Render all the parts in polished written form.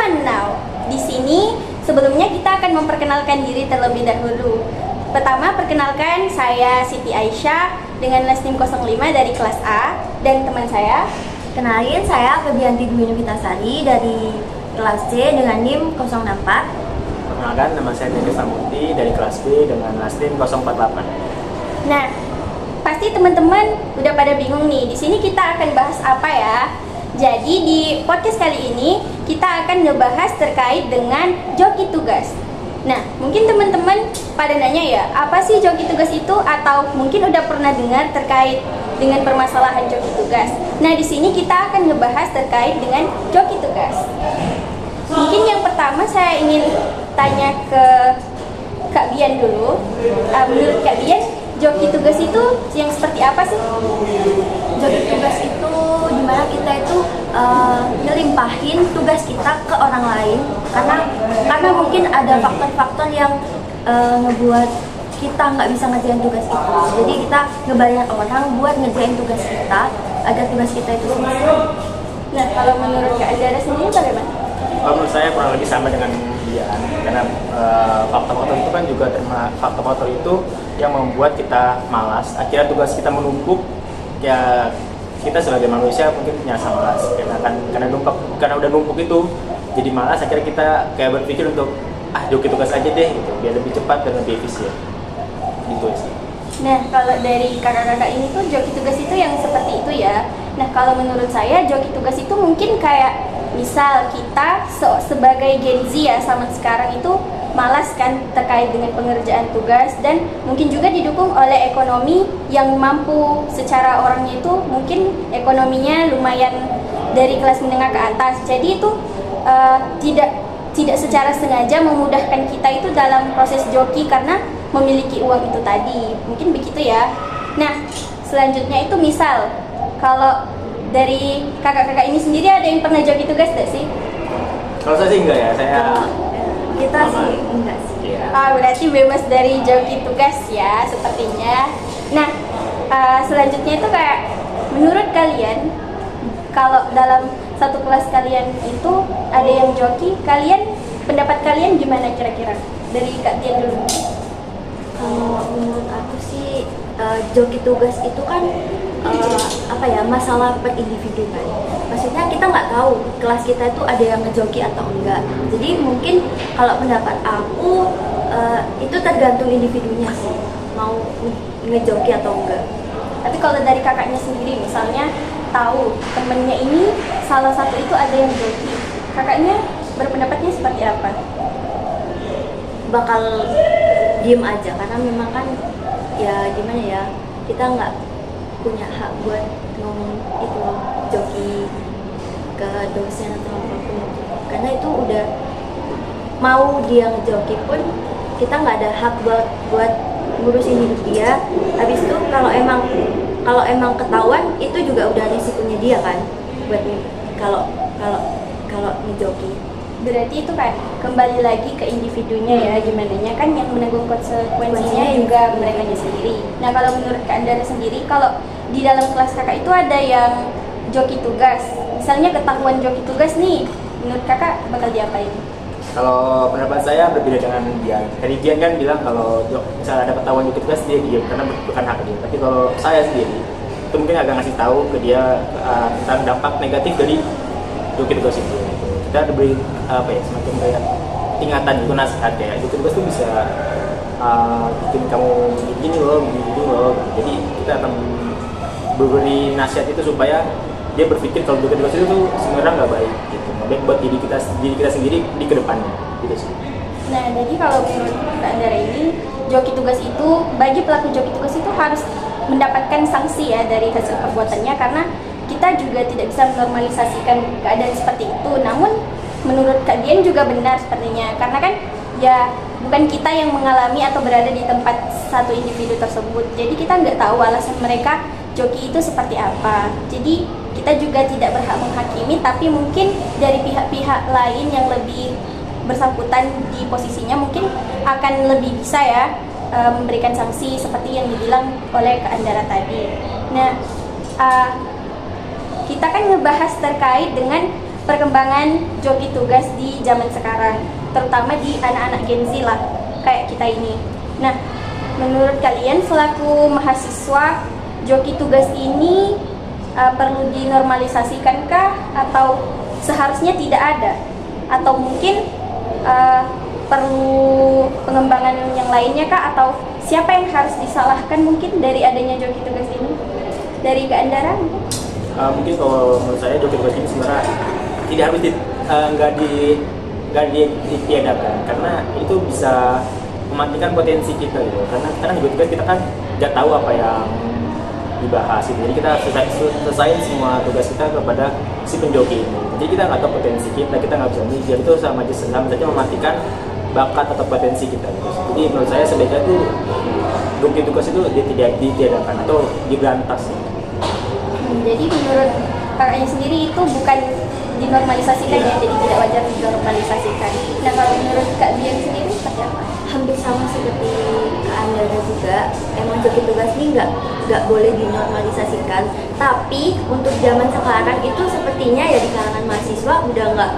everyone now. Di sini sebelumnya kita akan memperkenalkan diri terlebih dahulu. Pertama, perkenalkan saya Siti Aisyah dengan last name 05 dari kelas A, dan teman saya. Kenalin, saya Febianti Dwi Novitasari dari kelas C dengan NIM 064. Perkenalkan, nama saya Tega Samuti dari kelas B dengan last name 048. Nah, pasti teman-teman udah pada bingung nih, di sini kita akan bahas apa ya? Jadi di podcast kali ini kita akan ngebahas terkait dengan joki tugas. Nah, mungkin teman-teman pada nanya ya, apa sih joki tugas itu? Atau mungkin udah pernah dengar terkait dengan permasalahan joki tugas. Nah, di sini kita akan ngebahas terkait dengan joki tugas. Mungkin yang pertama saya ingin tanya ke Kak Bian dulu. Menurut Kak Bian, joki tugas itu yang seperti apa sih? Joki tugas itu dimana kita itu ngelimpahin tugas kita ke orang lain karena mungkin ada faktor-faktor yang ngebuat kita nggak bisa ngerjain tugas itu. Jadi kita ngebayar orang buat ngerjain tugas kita agar tugas kita itu selesai. Nah, kalau menurut Kak Andara sendiri bagaimana? Menurut saya kurang lebih sama dengan dia, karena faktor-faktor itu kan juga faktor-faktor itu yang membuat kita malas. Akhirnya tugas kita menumpuk, ya kita sebagai manusia mungkin punya rasa malas karena udah numpuk itu jadi malas. Akhirnya kita kayak berpikir untuk joki tugas aja deh gitu, biar lebih cepat dan lebih efisien gitu sih. Nah, kalau dari kakak-kakak ini tuh joki tugas itu yang seperti itu ya. Nah, kalau menurut saya joki tugas itu mungkin kayak misal kita sebagai Gen Z ya zaman sekarang itu malas kan terkait dengan pengerjaan tugas, dan mungkin juga didukung oleh ekonomi yang mampu secara orangnya itu mungkin ekonominya lumayan dari kelas menengah ke atas. Jadi itu tidak secara sengaja memudahkan kita itu dalam proses joki karena memiliki uang itu tadi. Mungkin begitu ya. Nah, selanjutnya itu misal kalau dari kakak-kakak ini sendiri ada yang pernah joki tugas gak sih? Kalau saya sih enggak ya, saya Kita sih enggak sih. iya. Berarti bebas dari joki tugas ya sepertinya. Nah, selanjutnya itu kayak menurut kalian kalau dalam satu kelas kalian itu ada yang joki, pendapat kalian gimana kira-kira? Dari Kak Tian dulu. Kalau menurut aku sih joki tugas itu kan masalah per individu kan. Maksudnya kita nggak tahu kelas kita itu ada yang ngejoki atau enggak. Jadi mungkin kalau pendapat aku itu tergantung individunya sih, mau ngejoki atau enggak. Tapi kalau dari kakaknya sendiri misalnya tahu temennya ini salah satu itu ada yang joki, kakaknya berpendapatnya seperti apa? Bakal diem aja karena memang kan ya gimana ya, kita nggak punya hak buat ngomong itu joki ke dosen atau apapun, karena itu udah mau dia ngejoki pun kita nggak ada hak buat ngurusin hidup dia. Habis itu kalau emang ketahuan itu juga udah risikonya dia kan buat kalau ngejoki. Berarti itu kan kembali lagi ke individunya ya, gimana kan yang menanggung konsekuensinya juga mereka sendiri. Nah, kalau menurut Kak Andara sendiri, kalau di dalam kelas kakak itu ada yang joki tugas, misalnya ketahuan joki tugas nih, menurut kakak bakal diapain? Kalau pendapat saya berbeda dengan Dian. Tadi Dian kan bilang kalau misalnya ada ketahuan joki tugas dia diem karena bukan hak dia. Tapi kalau saya sendiri itu mungkin agak ngasih tahu ke dia tentang dampak negatif dari joki tugas itu. Kita diberi semacam kayak ingatan itu, nasihat kayak joki tugas itu bisa bikin kamu begini loh. Jadi kita akan beri nasihat itu supaya dia berpikir kalau joki tugas itu sebenarnya nggak baik gitu, nggak baik buat diri kita sendiri di kedepannya gitu sih. Nah, jadi kalau menurut Kak Andara ini joki tugas itu, bagi pelaku joki tugas itu harus mendapatkan sanksi ya dari hasil perbuatannya, karena kita juga tidak bisa menormalisasikan keadaan seperti itu. Namun menurut Kak Dian juga benar sepertinya, karena kan ya bukan kita yang mengalami atau berada di tempat satu individu tersebut, jadi kita nggak tahu alasan mereka joki itu seperti apa. Jadi kita juga tidak berhak menghakimi, tapi mungkin dari pihak-pihak lain yang lebih bersangkutan di posisinya mungkin akan lebih bisa ya memberikan sanksi seperti yang dibilang oleh Kak Andara tadi. Nah, kita kan ngebahas terkait dengan perkembangan joki tugas di zaman sekarang, terutama di anak-anak Gen Z lah kayak kita ini. Nah, menurut kalian selaku mahasiswa, joki tugas ini perlu dinormalisasikankah atau seharusnya tidak ada? Atau mungkin perlu pengembangan yang lainnya kah? Atau siapa yang harus disalahkan mungkin dari adanya joki tugas ini? Dari Kak Andara mungkin? Mungkin kalau menurut saya joki tugas ini sebenarnya tidak harus ditiadakan, karena itu bisa mematikan potensi kita gitu. Karena kita kan joki tugas, kita kan nggak tahu apa yang dibahas gitu. Jadi kita selesaiin semua tugas kita kepada si penjoki ini. Jadi kita nggak tahu potensi kita nggak bisa mikir, itu sama saja mematikan bakat atau potensi kita gitu. Jadi menurut saya sebaiknya tuh joki tugas itu dia tidak ditiadakan atau diberantas. Jadi menurut kakaknya sendiri itu bukan dinormalisasikan ya, jadi tidak wajar dinormalisasikan. Nah, kalau menurut Kak Bian sendiri seperti apa? Hampir sama seperti Kak Andara juga. Emang joki tugas ini nggak boleh dinormalisasikan. Tapi untuk zaman sekarang itu sepertinya ya di kalangan mahasiswa udah nggak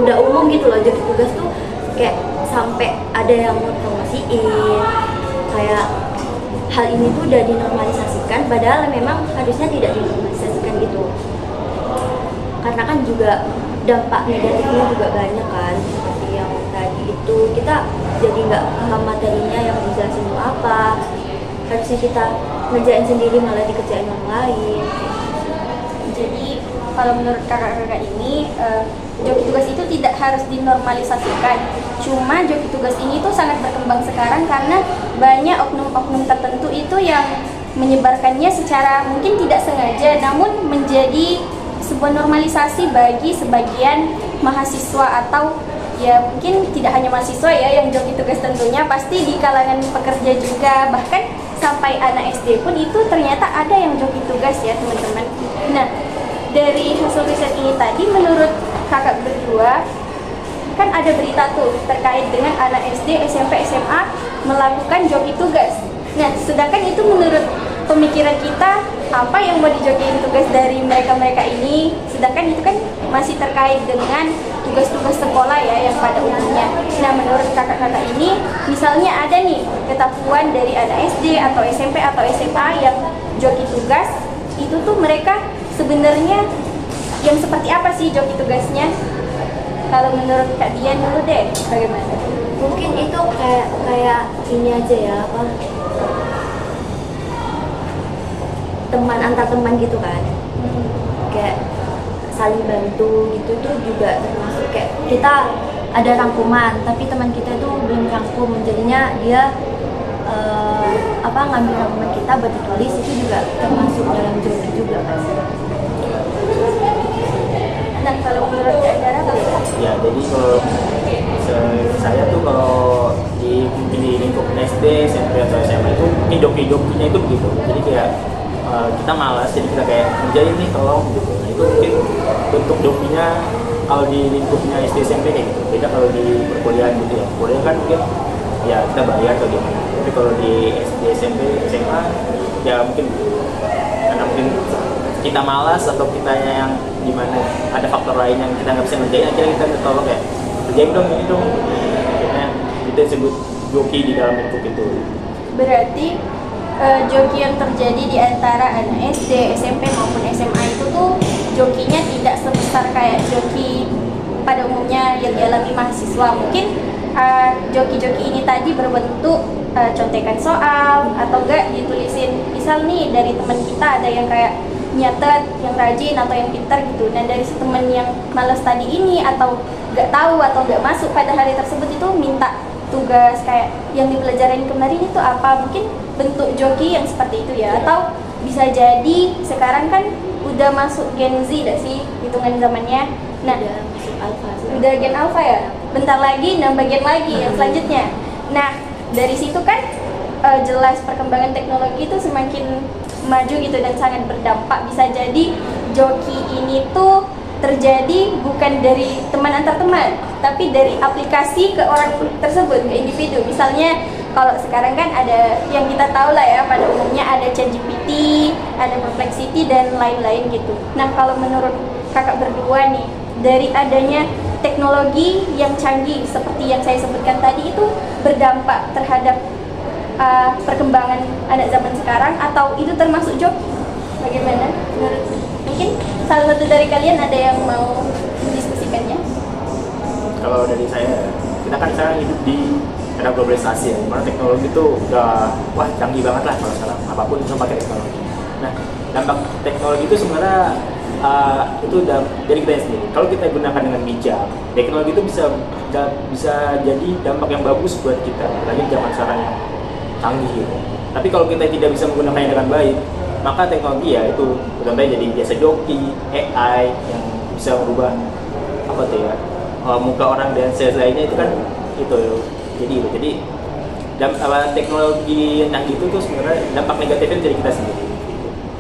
udah umum gitu loh. Joki tugas tuh kayak sampai ada yang mau promosiin kayak hal ini tuh udah dinormalisasikan, padahal memang harusnya tidak dinormalisasikan gitu. Karena kan juga dampak negatifnya juga banyak kan, seperti yang tadi itu kita jadi nggak paham materinya yang dijelasin itu apa. Harusnya kita ngerjain sendiri malah dikerjain orang lain. Jadi kalau menurut kakak-kakak ini joki tugas itu tidak harus dinormalisasikan. Cuma joki tugas ini tuh sangat berkembang sekarang karena banyak oknum-oknum tertentu itu yang menyebarkannya secara mungkin tidak sengaja, namun menjadi sebuah normalisasi bagi sebagian mahasiswa atau ya mungkin tidak hanya mahasiswa ya yang joki tugas, tentunya pasti di kalangan pekerja juga, bahkan sampai anak SD pun itu ternyata ada yang joki tugas ya teman-teman. Nah, dari hasil riset ini tadi menurut kakak berdua kan ada berita tuh terkait dengan anak SD, SMP, SMA melakukan joki tugas. Nah, sedangkan itu menurut pemikiran kita apa yang mau dijokiin tugas dari mereka-mereka ini, sedangkan itu kan masih terkait dengan tugas-tugas sekolah ya yang pada umumnya. Nah, menurut kakak-kakak ini misalnya ada nih ketahuan dari anak SD atau SMP atau SMA yang joki tugas, itu tuh mereka sebenarnya yang seperti apa sih joki tugasnya? Kalau menurut Kak Dian dulu deh, bagaimana? Mungkin itu kayak ini aja ya, apa, teman antar teman gitu kan, kayak saling bantu gitu tuh juga termasuk. Kayak kita ada rangkuman tapi teman kita itu belum rangkum, jadinya dia ngambil rangkuman kita buat ditulis, itu juga termasuk dalam joki juga kan. Nah, kalau menurut Kak Andara bagaimana? Ya, jadi kalau saya tuh kalau di lingkup SD, SMP atau SMA itu mungkin joki-jokinya itu begitu. Jadi kayak kita malas, jadi kita kayak ngerjain nih tolong gitu. Nah, itu mungkin bentuk jokinya kalau di lingkupnya SD, SMP kayak gitu. Beda kalau di perkuliahan gitu ya. Kuliah kan mungkin ya kita bayar atau gimana. Tapi kalau di SD, SMP, SMA ya mungkin karena mungkin kita malas atau kitanya yang gimana, ada faktor lain yang kita nggak bisa ngerjain, akhirnya kita tolong kayak kerjain dong ini dong. Akhirnya itu disebut joki di dalam lingkup itu. Berarti joki yang terjadi di antara anak SD, SMP maupun SMA itu tuh jokinya tidak sebesar kayak joki pada umumnya yang dialami mahasiswa. Mungkin joki-joki ini tadi berbentuk contekan soal atau enggak ditulisin, misal nih dari teman kita ada yang kayak nyatet, yang rajin atau yang pintar gitu. Dan dari si teman yang malas tadi ini atau nggak tahu atau nggak masuk pada hari tersebut itu minta tugas kayak yang dipelajarin kemarin itu apa, mungkin bentuk joki yang seperti itu ya. Atau bisa jadi sekarang kan udah masuk Gen Z gak sih hitungan zamannya. Nah, Udah masuk alfa sih. udah Gen Alpha ya, bentar lagi nambah Gen lagi yang selanjutnya. Nah, dari situ kan jelas perkembangan teknologi itu semakin maju gitu dan sangat berdampak. Bisa jadi joki ini tuh terjadi bukan dari teman antar teman, tapi dari aplikasi ke orang tersebut, ke individu. Misalnya kalau sekarang kan ada yang kita tahu lah ya, pada umumnya ada ChatGPT, ada Perplexity dan lain-lain gitu. Nah, kalau menurut kakak berdua nih, dari adanya teknologi yang canggih seperti yang saya sebutkan tadi itu berdampak terhadap perkembangan anak zaman sekarang, atau itu termasuk joki? Bagaimana menurut? Mungkin salah satu dari kalian ada yang mau mendiskusikannya? Kalau dari saya, kita kan sekarang hidup di era globalisasi ya, dimana teknologi itu udah wah canggih banget lah kalau sekarang, apapun bisa pakai teknologi. Nah, dampak teknologi itu sebenarnya itu udah dari kita sendiri. Kalau kita gunakan dengan bijak, teknologi itu bisa jadi dampak yang bagus buat kita, lagi zaman sekarang yang canggih gitu. Tapi kalau kita tidak bisa menggunakannya dengan baik, maka teknologi ya itu contohnya jadi biasa joki, AI yang bisa merubah apa tuh ya, muka orang dan lainnya itu kan itu jadi teknologi yang itu tuh sebenarnya dampak negatifnya dari kita sendiri.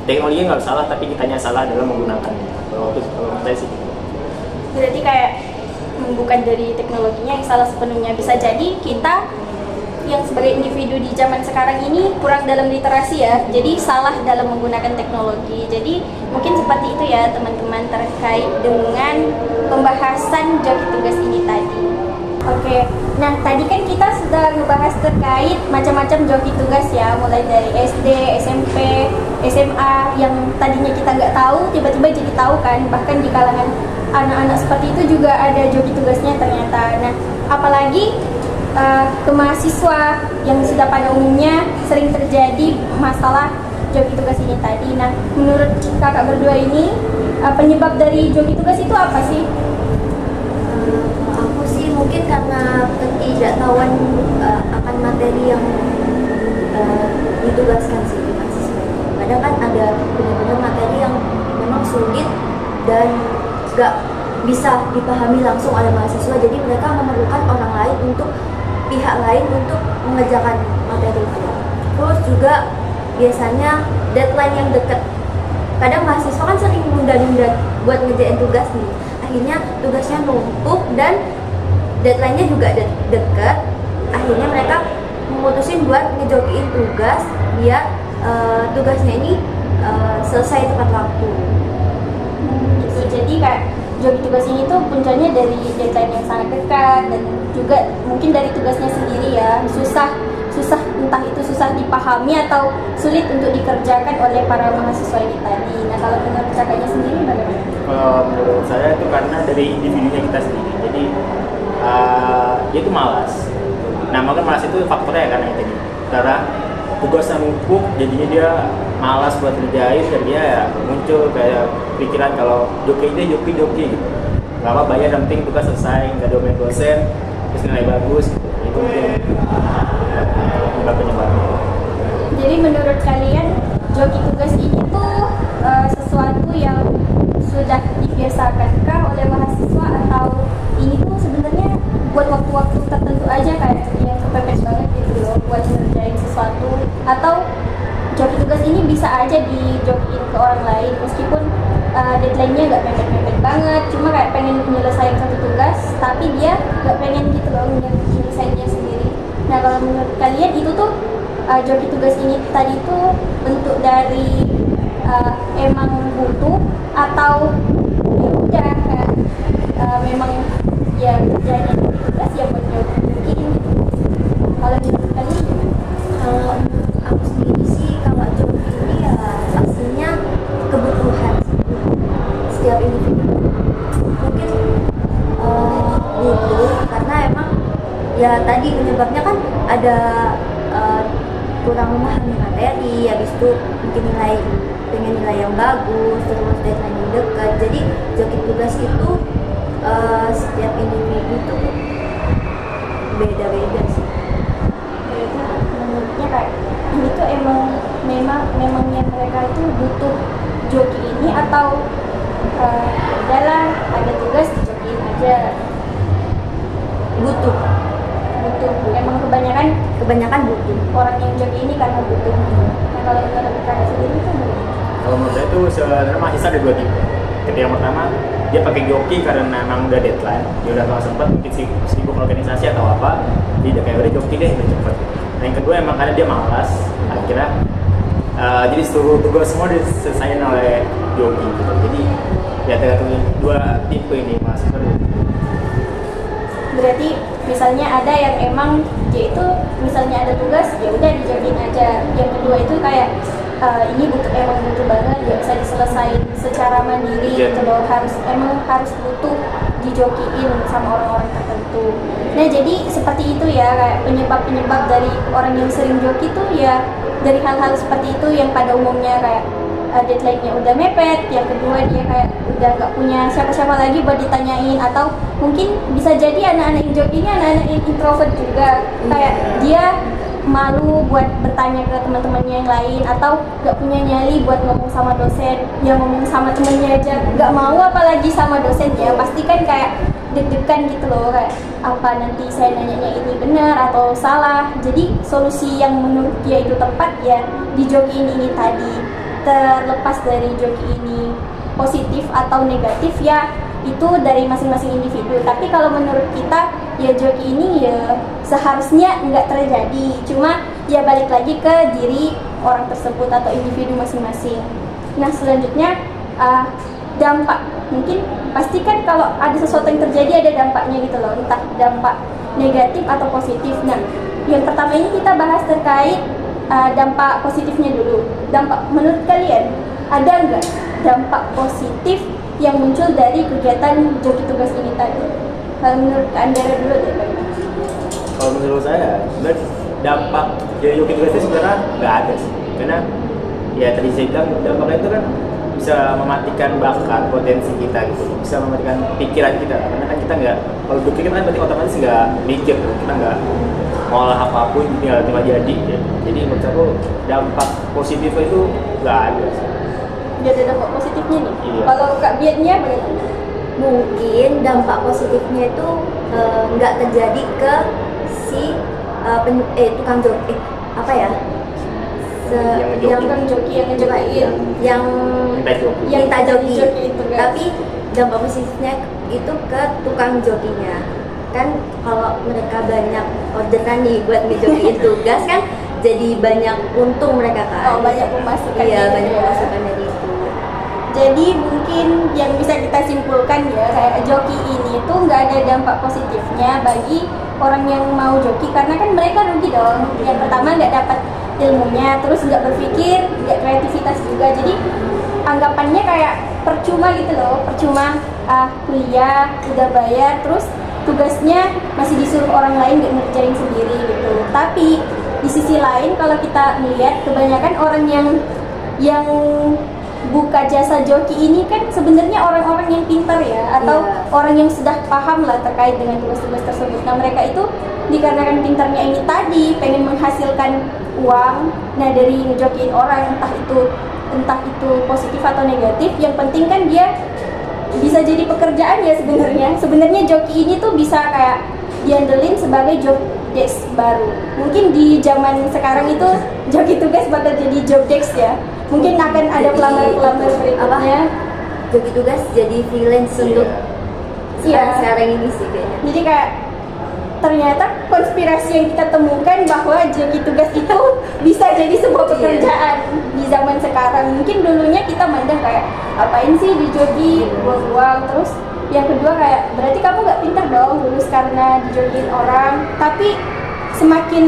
Teknologinya nggak salah, tapi kitanya salah dalam menggunakannya. Kalau menurut saya sih. Berarti kayak bukan dari teknologinya yang salah sepenuhnya, bisa jadi kita yang sebagai individu di zaman sekarang ini kurang dalam literasi ya, jadi salah dalam menggunakan teknologi. Jadi mungkin seperti itu ya teman-teman terkait dengan pembahasan joki tugas ini tadi. Oke, nah tadi kan kita sudah ngebahas terkait macam-macam joki tugas ya, mulai dari SD, SMP, SMA yang tadinya kita nggak tahu, tiba-tiba jadi tahu kan, bahkan di kalangan anak-anak seperti itu juga ada joki tugasnya ternyata. Nah, apalagi ke mahasiswa yang sudah pada umumnya sering terjadi masalah joki tugas ini tadi. Nah, menurut kakak berdua ini penyebab dari joki tugas itu apa sih? Aku sih mungkin karena ketidaktahuan akan materi yang ditugaskan sih di mahasiswa. Kadang kan ada benar-benar materi yang memang sulit dan gak bisa dipahami langsung oleh mahasiswa, jadi mereka memerlukan orang lain untuk pihak lain untuk mengerjakan materi itu. Terus juga biasanya deadline yang dekat. Kadang mahasiswa kan sering nunda-nunda buat ngerjain tugas nih. Akhirnya tugasnya numpuk dan deadline-nya juga dekat. Akhirnya mereka memutusin buat ngejokiin tugas biar tugasnya ini selesai tepat waktu. Gitu. Jadi kayak joki tugas ini tuh puncanya dari deadline yang sangat dekat dan juga mungkin dari tugasnya sendiri ya, susah entah itu susah dipahami atau sulit untuk dikerjakan oleh para mahasiswa ini tadi. Nah, kalau menurut kakaknya sendiri bagaimana? Kalau menurut saya itu karena dari individunya kita sendiri, jadi dia itu malas. Nah, mungkin malas itu faktornya ya, karena itu karena tugasnya numpuk, jadinya dia malas buat kerjain dan dia ya muncul kayak pikiran kalau joki gitu. Gak apa bayar, yang penting tugas selesai, nggak domain dosen, terus nilai bagus gitu. Itu mungkin penyebabnya. Jadi menurut kalian joki tugas ini tuh sesuatu yang sudah dibiasakankah oleh mahasiswa, atau ini tuh sebenarnya buat waktu-waktu tertentu aja kayak yang kepepet banget gitu loh buat ngerjain sesuatu, atau joki tugas ini bisa aja dijokiin ke orang lain meskipun deadline-nya nggak mepet-mepet banget, cuma kayak pengen menyelesaikan satu tugas tapi dia nggak pengen gitu loh menyelesaikannya sendiri. Nah, kalau menurut kalian itu tuh joki tugas ini tadi tuh bentuk dari emang butuh atau ya udah kayak memang ya kerjanya joki tugas ya buat jokiin gitu. Kalau menurut kalian gimana? Kalau aku sendiri sih, kalau joki ini ya pastinya kebutuhan setiap individu. Mungkin butuh karena emang ya tadi penyebabnya kan ada kurang memahami materi, habis itu mungkin pengen nilai yang bagus, terus deadline yang dekat. Jadi joki tugas itu setiap individu itu beda-beda sih. Menurutnya kayak ini tuh memangnya mereka itu butuh joki ini atau udahlah ada tugas dijokiin aja? Butuh Emang kebanyakan butuh orang yang joki ini karena butuh. Nah, kalau menurut kakak sendiri itu bagaimana? Kalau menurut saya itu sebenarnya mahasiswa ada dua tipe. Ketika yang pertama dia pakai joki karena memang udah deadline, dia udah nggak sempat, mungkin sibuk organisasi atau apa, jadi kayak udah joki deh udah cepet. Nah, yang kedua emang karena dia malas, akhirnya jadi seluruh tugas semua diselesaikan oleh joki gitu. Jadi ya tergantung dua tipe ini mahasiswa. Berarti misalnya ada yang emang dia itu misalnya ada tugas ya udah dijokin aja. Yang kedua itu kayak ini emang butuh banget ya bisa diselesaikan secara mandiri gitu loh, harus butuh dijokiin sama orang-orang tertentu. Nah jadi seperti itu ya, kayak penyebab dari orang yang sering joki tuh ya dari hal-hal seperti itu yang pada umumnya kayak deadline-nya udah mepet, yang kedua dia kayak udah nggak punya siapa-siapa lagi buat ditanyain, atau mungkin bisa jadi anak-anak yang joki ini anak-anak yang introvert juga, kayak dia malu buat bertanya ke teman-temannya yang lain, atau nggak punya nyali buat ngomong sama dosen, yang ngomong sama temennya aja nggak mau apalagi sama dosennya, pasti kan kayak deg-degan gitu loh, kayak apa nanti saya nanyanya ini benar atau salah. Jadi solusi yang menurut dia itu tepat ya di joki ini tadi, terlepas dari joki ini positif atau negatif ya itu dari masing-masing individu. Tapi kalau menurut kita ya joki ini ya seharusnya nggak terjadi, cuma ya balik lagi ke diri orang tersebut atau individu masing-masing. Nah selanjutnya dampak, mungkin pasti kan kalau ada sesuatu yang terjadi ada dampaknya gitu loh, entah dampak negatif atau positif. Nah yang pertama ini kita bahas terkait dampak positifnya dulu. Dampak menurut kalian ada nggak dampak positif yang muncul dari kegiatan joki tugas ini tadi? Kalau menurut Andara dulu deh. Kalau menurut saya, sebenarnya dampak dari joki tugas itu sebenarnya nggak ada sih, karena ya tadi saya bilang dampaknya itu kan bisa mematikan bakat potensi kita gitu, bisa mematikan pikiran kita, karena kan kita nggak, kalau joki kan berarti otomatis nggak mikir, kita nggak ngolah apapun, tinggal jadi ya. Jadi menurut aku dampak positifnya itu nggak ada sih. Dia ada dampak positifnya nih. Iya. Kalau Kak Biannya bagaimana? Mungkin dampak positifnya itu nggak terjadi ke si tukang joki, apa ya? Yang Tukang joki yang ngejokiin, yang minta joki. itu kan. Tapi dampak positifnya itu ke tukang jokinya. Kan kalau mereka banyak orderan nih buat ngejokiin tugas kan jadi banyak untung mereka kan. Oh, banyak pemasukan. Iya, gitu banyak ya. pemasukan dari itu. Jadi mungkin yang bisa kita simpulkan ya, kayak joki ini tuh nggak ada dampak positifnya bagi orang yang mau joki, karena kan mereka rugi dong. Yang pertama nggak dapat ilmunya, terus nggak berpikir, nggak kreativitas juga. Jadi anggapannya kayak percuma gitu loh, percuma kuliah udah bayar, terus tugasnya masih disuruh orang lain nggak ngerjain sendiri gitu. Tapi di sisi lain kalau kita melihat kebanyakan orang yang buka jasa joki ini kan sebenarnya orang-orang yang pintar ya, atau orang yang sudah paham lah terkait dengan tugas-tugas tersebut. Nah mereka itu dikarenakan pintarnya ini tadi pengen menghasilkan uang, nah dari ngejokiin orang, entah itu positif atau negatif, yang penting kan dia bisa jadi pekerjaan ya sebenarnya. Sebenarnya joki ini tuh bisa kayak diandelin sebagai job desk baru. Mungkin di zaman sekarang itu joki tugas bakal jadi job desk ya. Mungkin akan ada pelamar-pelamar berikutnya. Joki tugas jadi freelance untuk sekarang ini sih kayaknya. Jadi kayak ternyata konspirasi yang kita temukan bahwa joki tugas itu bisa jadi sebuah pekerjaan di zaman sekarang. Mungkin dulunya kita mandang kayak apain sih di joki, buang-buang. Terus yang kedua kayak berarti kamu nggak pintar dong lulus karena dijokiin orang. Tapi semakin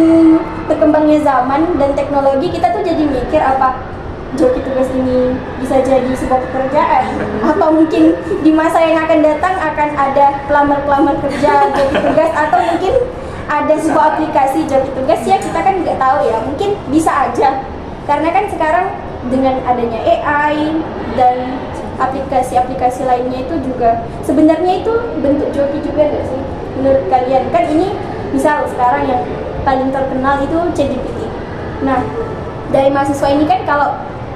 berkembangnya zaman dan teknologi, kita tuh jadi mikir apa joki tugas ini bisa jadi sebuah pekerjaan, atau mungkin di masa yang akan datang akan ada pelamar-pelamar kerja joki tugas, atau mungkin ada sebuah aplikasi joki tugas ya, kita kan nggak tahu ya, mungkin bisa aja, karena kan sekarang dengan adanya AI dan aplikasi-aplikasi lainnya itu juga sebenarnya itu bentuk joki juga nggak sih menurut kalian? Kan ini misal sekarang yang paling terkenal itu ChatGPT. Nah dari mahasiswa ini kan kalau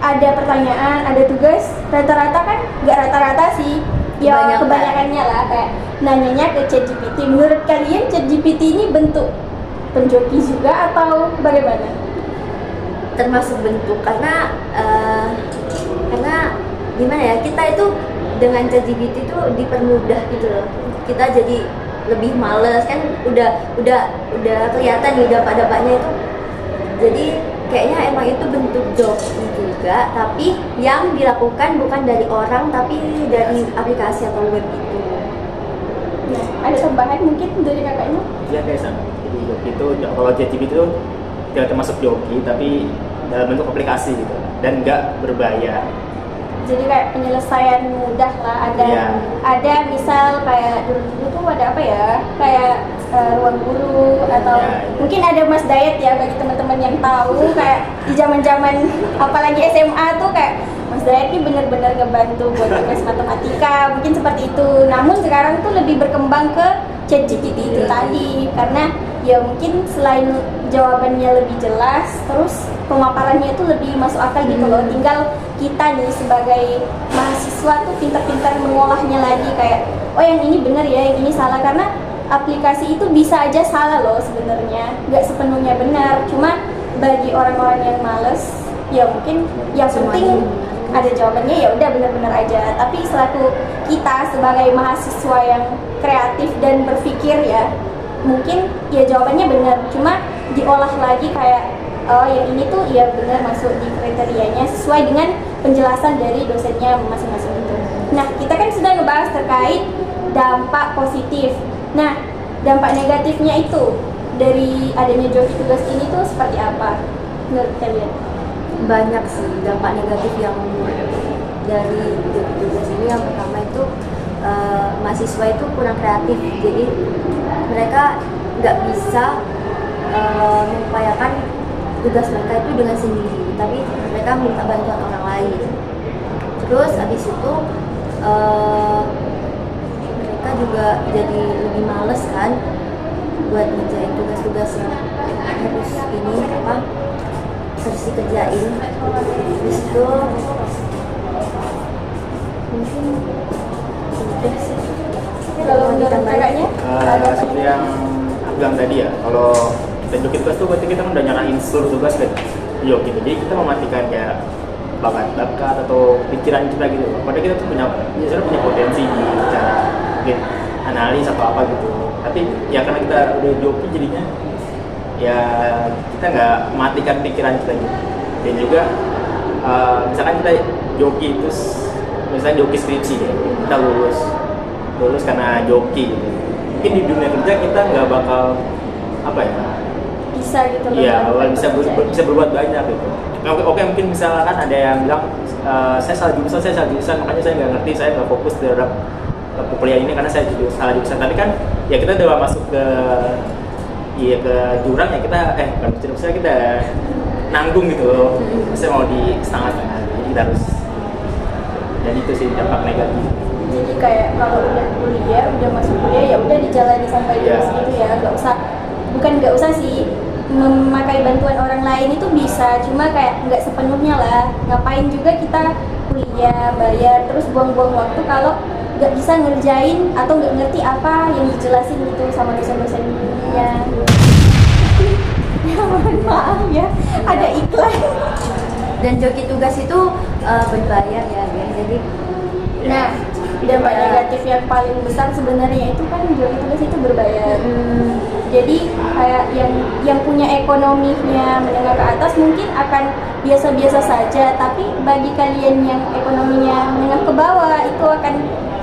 ada pertanyaan, ada tugas, rata-rata kan nggak rata-rata sih, ya kebanyakannya lah kayak nanyanya ke ChatGPT. Menurut kalian ChatGPT ini bentuk penjoki juga atau bagaimana? Termasuk bentuk, karena gimana ya, kita itu dengan ChatGPT itu dipermudah gitu loh. Kita jadi lebih males kan, udah kelihatan nih dampak-dampaknya itu Jadi kayaknya emang itu bentuk joki juga, tapi yang dilakukan bukan dari orang tapi dari aplikasi atau web itu. Nah, ada tambahan mungkin dari kakaknya? Iya kayak sama. Jadi joki itu kalau JTB itu tidak termasuk joki tapi dalam bentuk aplikasi gitu dan nggak berbayar. Jadi kayak penyelesaian mudah lah, ada misal kayak dulu tuh ada apa ya, kayak ruang guru atau mungkin ada Mas Dayat ya, bagi teman-teman yang tahu kayak di zaman apalagi SMA tuh kayak Mas Dayat ini benar-benar ngebantu buat tugas matematika, mungkin seperti itu. Namun sekarang tuh lebih berkembang ke ChatGPT itu tadi, karena ya mungkin selain jawabannya lebih jelas, terus pemaparannya itu lebih masuk akal gitu loh. Tinggal kita nih sebagai mahasiswa tuh pintar-pintar mengolahnya lagi, kayak oh yang ini benar ya, yang ini salah, karena aplikasi itu bisa aja salah loh sebenarnya, nggak sepenuhnya benar. Cuma bagi orang-orang yang males, ya mungkin yang penting ada jawabannya, ya udah benar-benar aja. Tapi selaku kita sebagai mahasiswa yang kreatif dan berpikir ya, mungkin ya jawabannya benar, cuma diolah lagi kayak oh yang ini tuh ya benar masuk di kriterianya sesuai dengan penjelasan dari dosennya masing-masing itu. Nah, kita kan sudah ngebahas terkait dampak positif. Nah, dampak negatifnya itu dari adanya joki tugas ini tuh seperti apa menurut kalian? Banyak sih dampak negatif yang dari joki tugas ini. Yang pertama itu mahasiswa itu kurang kreatif, jadi mereka nggak bisa mengupayakan tugas mereka itu dengan sendiri, tapi mereka minta bantuan orang lain. Terus habis itu mereka juga jadi lebih males kan buat ngerjain tugas-tugas yang harus ini harus dikerjain. Habis itu mungkin udah sih. Kalau menurut kakaknya? Seperti yang aku bilang tadi ya, kalau kita joki tugas tuh berarti kita udah nyalahin seluruh tugas ke joki, jadi kita mematikan kayak bakat atau pikiran kita gitu. Padahal kita tuh biasanya punya potensi di cara mungkin analis atau apa gitu, tapi ya karena kita udah joki jadinya ya kita nggak matikan pikiran kita gitu. Dan juga misalkan kita joki itu misalnya joki skripsi deh, kita lulus karena joki gitu. Mungkin di dunia kerja kita nggak bakal apa ya, Bisa gitu loh. iya, bisa berbuat banyak gitu. Oke, mungkin misalkan ada yang bilang saya salah jurusan, makanya saya nggak ngerti, saya nggak fokus terhadap kuliah ini karena saya salah jurusan. Tapi kan ya kita udah masuk ke jurang ya, kita bukan jurusan, kita nanggung gitu loh. Saya mau di setengah-setengah, jadi kita harus, dan itu sih dampak negatif. Jadi kayak kalau udah masuk kuliah ya udah dijalani sampai lulus gitu ya, nggak usah sih memakai bantuan orang lain, itu bisa, cuma kayak nggak sepenuhnya lah. Ngapain juga kita kuliah bayar terus buang-buang waktu kalau nggak bisa ngerjain atau nggak ngerti apa yang dijelasin gitu sama dosen-dosennya. Ya mohon maaf ya, ada iklan. Dan joki tugas itu berbayar ya, jadi Nah, dampak negatif yang paling besar sebenarnya itu kan joki tugas itu berbayar. Jadi kayak yang punya ekonominya menengah ke atas mungkin akan biasa-biasa saja, tapi bagi kalian yang ekonominya menengah ke bawah itu akan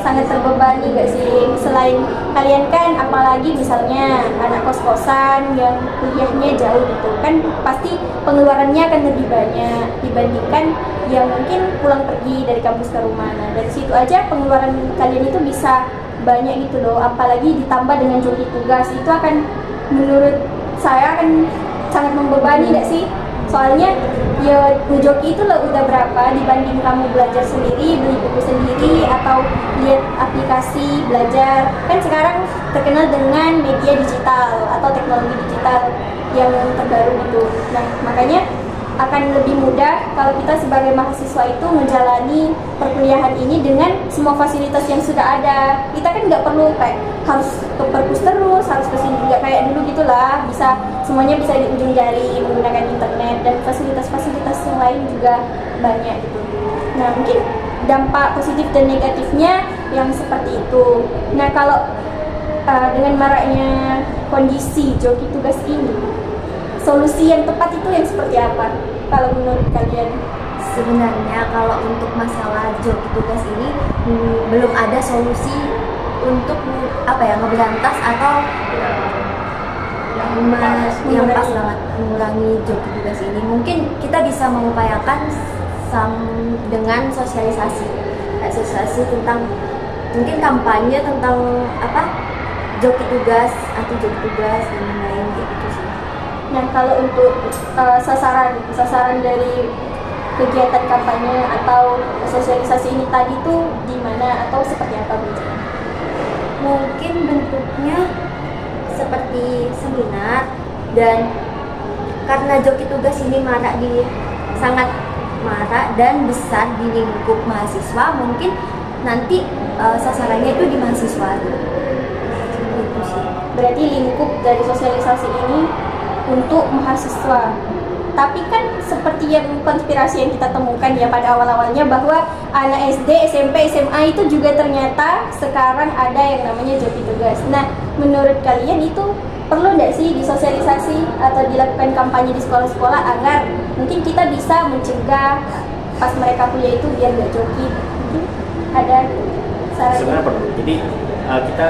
sangat terbebani nggak sih? Selain kalian kan, apalagi misalnya anak kos-kosan yang kuliahnya jauh gitu kan, pasti pengeluarannya akan lebih banyak dibandingkan yang mungkin pulang pergi dari kampus ke rumah. Nah, dari situ aja pengeluaran kalian itu bisa banyak gitu loh, apalagi ditambah dengan joki tugas, itu akan menurut saya akan sangat membebani nggak sih? Soalnya ya joki itu loh udah berapa dibanding kamu belajar sendiri, beli buku sendiri, atau lihat aplikasi belajar. Kan sekarang terkenal dengan media digital atau teknologi digital yang terbaru gitu. Nah, makanya akan lebih mudah kalau kita sebagai mahasiswa itu menjalani perkuliahan ini dengan semua fasilitas yang sudah ada. Kita kan nggak perlu kayak harus ke perpus terus, harus ke sini, nggak kayak dulu gitulah. Semuanya bisa di ujung jari menggunakan internet, dan fasilitas-fasilitas yang lain juga banyak gitu. Nah, mungkin dampak positif dan negatifnya yang seperti itu. Nah, kalau dengan maraknya kondisi joki tugas ini, solusi yang tepat itu yang seperti apa kalau menurut kalian? Sebenarnya kalau untuk masalah joki tugas ini belum ada solusi untuk ngeberantas atau yang pas banget mengurangi joki tugas ini. Mungkin kita bisa mengupayakan dengan sosialisasi tentang mungkin kampanye tentang joki tugas, anti joki tugas dan lain-lain gitu sih. Nah kalau untuk sasaran dari kegiatan kampanye atau sosialisasi ini tadi tuh di mana atau seperti apa bentuknya? Mungkin bentuknya seperti seminar, dan karena joki tugas ini sangat marak dan besar di lingkup mahasiswa, mungkin nanti sasarannya itu di mahasiswa gitu sih. Berarti lingkup dari sosialisasi ini untuk mahasiswa. Tapi kan seperti yang konspirasi yang kita temukan ya pada awal-awalnya, bahwa anak SD, SMP, SMA itu juga ternyata sekarang ada yang namanya joki tugas. Nah, menurut kalian itu perlu nggak sih disosialisasi atau dilakukan kampanye di sekolah-sekolah agar mungkin kita bisa mencegah pas mereka kuliah itu biar nggak joki? Mungkin ada saran? Sebenarnya perlu. Jadi kita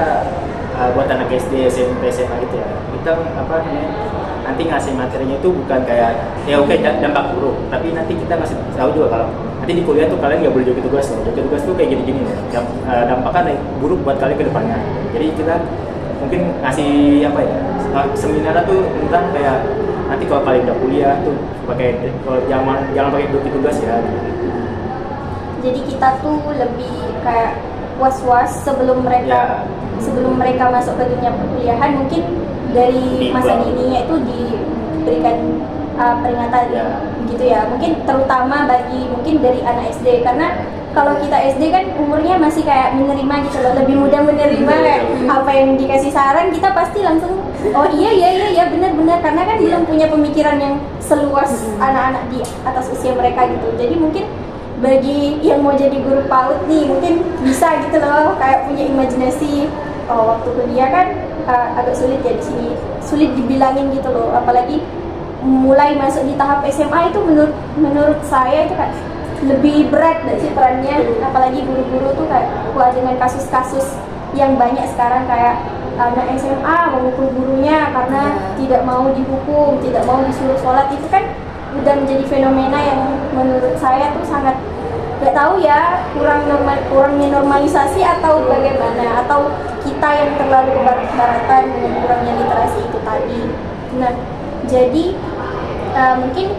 buat anak SD, SMP, SMA gitu ya, kita nanti ngasih materinya itu bukan kayak dampak buruk, tapi nanti kita ngasih tahu juga kalau nanti di kuliah tuh kalian nggak boleh joki tugas loh. Joki tugas tuh kayak gini-gini loh. Dampaknya buruk buat kalian ke depannya. Jadi kita mungkin ngasih seminar tuh tentang kayak nanti kalau kalian udah kuliah tuh jangan pakai joki tugas ya. Jadi kita tuh lebih kayak was-was sebelum mereka masuk ke dunia perkuliahan, mungkin dari masa dininya itu diberikan peringatan gitu ya. Mungkin terutama mungkin dari anak SD, karena kalau kita SD kan umurnya masih kayak menerima gitu loh, lebih mudah menerima kayak apa yang dikasih saran kita pasti langsung oh iya benar-benar, karena kan belum punya pemikiran yang seluas anak-anak di atas usia mereka gitu. Jadi mungkin bagi yang mau jadi guru PAUD nih mungkin bisa gitu loh, kayak punya imajinasi. Waktu kuliah kan agak sulit ya di sini, sulit dibilangin gitu loh, apalagi mulai masuk di tahap SMA itu menurut saya itu kan lebih berat dari sih perannya, apalagi guru-guru tuh kayak dengan kasus-kasus yang banyak sekarang, kayak anak SMA memukul gurunya karena tidak mau dihukum, tidak mau disuruh sholat. Itu kan udah menjadi fenomena yang menurut saya tuh sangat gak tahu ya, kurangnya normalisasi atau bagaimana, atau kita yang terlalu kebarat-baratan dengan kurangnya literasi itu tadi. Nah, jadi mungkin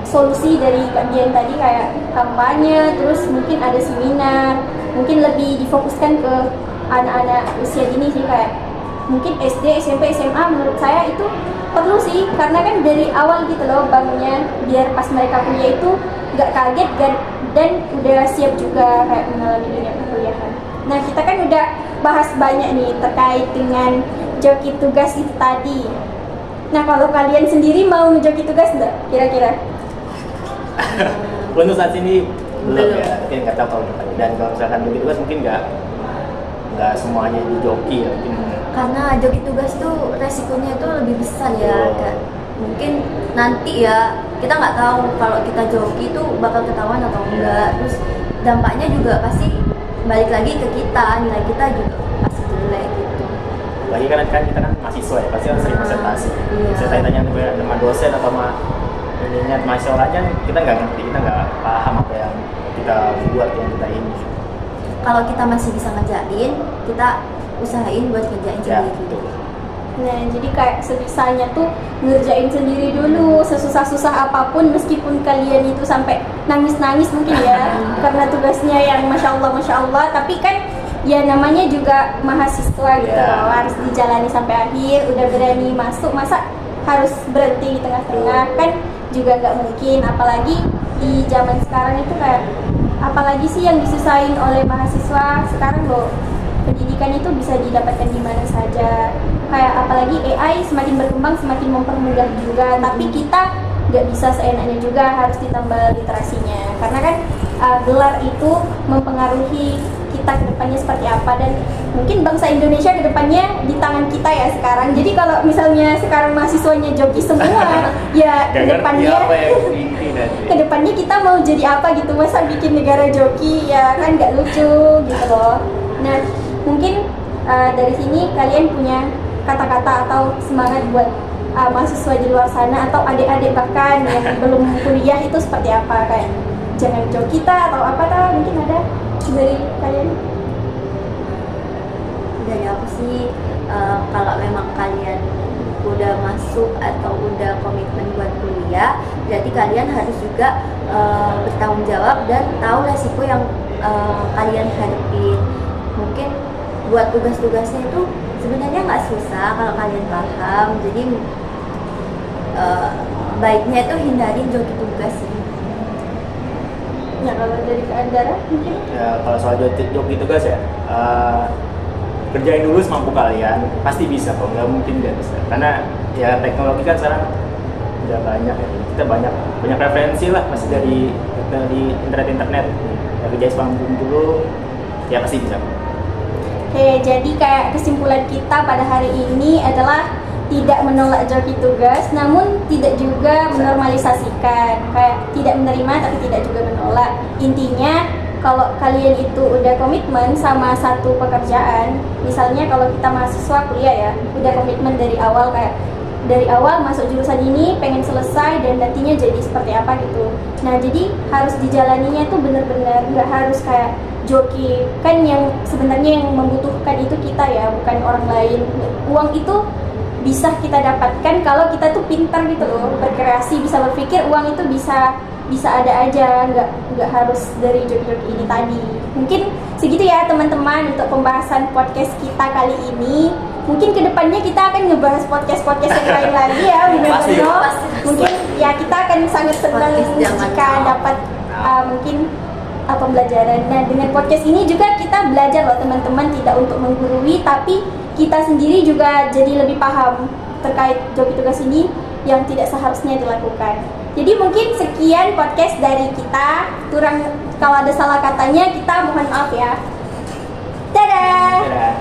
solusi dari kajian tadi kayak kampanye, terus mungkin ada seminar, mungkin lebih difokuskan ke anak-anak usia dini sih, kayak mungkin SD, SMP, SMA menurut saya itu perlu sih, karena kan dari awal gitu loh bangunnya, biar pas mereka kuliah itu gak kaget dan udah siap juga kayak mengalami dunia perkuliahan. Nah, kita kan udah bahas banyak nih terkait dengan joki tugas itu tadi. Nah, kalau kalian sendiri mau joki tugas nggak kira-kira? Untuk saat ini belum ya, mungkin nggak tahu kalau depan. Dan kalau misalkan joki tugas mungkin nggak semuanya di joki ya, mungkin. Karena joki tugas tuh resikonya tuh lebih besar ya, kan? Mungkin nanti ya kita nggak tahu kalau kita joki itu bakal ketahuan atau enggak, terus dampaknya juga pasti balik lagi ke kita, nilai kita juga pasti jelek gitu. Lagi kan kita kan mahasiswa ya, pasti kan sering presentasi. Saya tanya sama dosen atau sama mahasiswanya, kita nggak ngerti, kita nggak paham apa yang kita buat, yang kita ini. Kalau kita masih bisa ngerjain, kita usahain buat ngerjain sendiri. Nah, jadi kayak sebisanya tuh ngerjain sendiri dulu, sesusah-susah apapun, meskipun kalian itu sampai nangis-nangis mungkin ya karena tugasnya yang Masya Allah, tapi kan ya namanya juga mahasiswa gitu loh, harus dijalani sampai akhir. Udah berani masuk, masa harus berhenti di tengah-tengah, kan juga nggak mungkin. Apalagi di zaman sekarang itu kayak, apalagi sih yang disusahin oleh mahasiswa sekarang loh, pendidikan itu bisa didapatkan di mana saja. Kayak apalagi AI semakin berkembang semakin mempermudah juga, tapi kita nggak bisa seenaknya juga, harus ditambah literasinya, karena kan gelar itu mempengaruhi kita ke depannya seperti apa. Dan mungkin bangsa Indonesia ke depannya di tangan kita ya sekarang. Jadi kalau misalnya sekarang mahasiswanya joki semua, ya ke depannya ke depannya kita mau jadi apa gitu, masa bikin negara joki, ya kan nggak lucu gitu loh. Nah mungkin dari sini kalian punya kata-kata atau semangat buat mahasiswa di luar sana atau adik-adik bahkan yang belum kuliah itu seperti apa, kayak jangan joki kita atau apa tau, mungkin ada dari kalian? Dari aku sih, kalau memang kalian udah masuk atau udah komitmen buat kuliah, berarti kalian harus juga bertanggung jawab dan tahu resiko yang kalian hadapin. Mungkin buat tugas-tugasnya itu sebenarnya nggak susah kalau kalian paham. Jadi baiknya itu hindarin joki tugas sih. Nah kalau dari Kak Andara mungkin? Ya, kalau soal joki tugas ya, kerjain dulu semampu kalian, pasti bisa kok, nggak mungkin nggak bisa. Karena ya teknologi kan sekarang udah banyak ya, kita banyak referensi lah, masih dari internet. Ya, kerjain semampu dulu, ya pasti bisa. Oke, jadi kayak kesimpulan kita pada hari ini adalah tidak menolak joki tugas, namun tidak juga menormalisasikan, kayak tidak menerima tapi tidak juga menolak. Intinya kalau kalian itu udah komitmen sama satu pekerjaan, misalnya kalau kita mahasiswa kuliah ya, udah komitmen dari awal, kayak dari awal masuk jurusan ini pengen selesai dan nantinya jadi seperti apa gitu. Nah jadi harus dijalaninya tuh bener-bener, nggak harus kayak joki, kan yang sebenarnya yang membutuhkan itu kita ya, bukan orang lain. Uang itu bisa kita dapatkan kalau kita tuh pintar gitu loh, berkreasi, bisa berpikir, uang itu bisa ada aja, nggak harus dari joki-joki ini tadi. Mungkin segitu ya teman-teman untuk pembahasan podcast kita kali ini. Mungkin kedepannya kita akan ngebahas podcast yang lain lagi ya, benar-benar. Mungkin ya kita akan sangat senang jika dapat mungkin pembelajaran. Nah dengan podcast ini juga kita belajar loh teman-teman, tidak untuk menggurui, tapi kita sendiri juga jadi lebih paham terkait joki tugas ini yang tidak seharusnya dilakukan. Jadi mungkin sekian podcast dari kita. Kalau ada salah katanya kita mohon maaf ya. Dadah.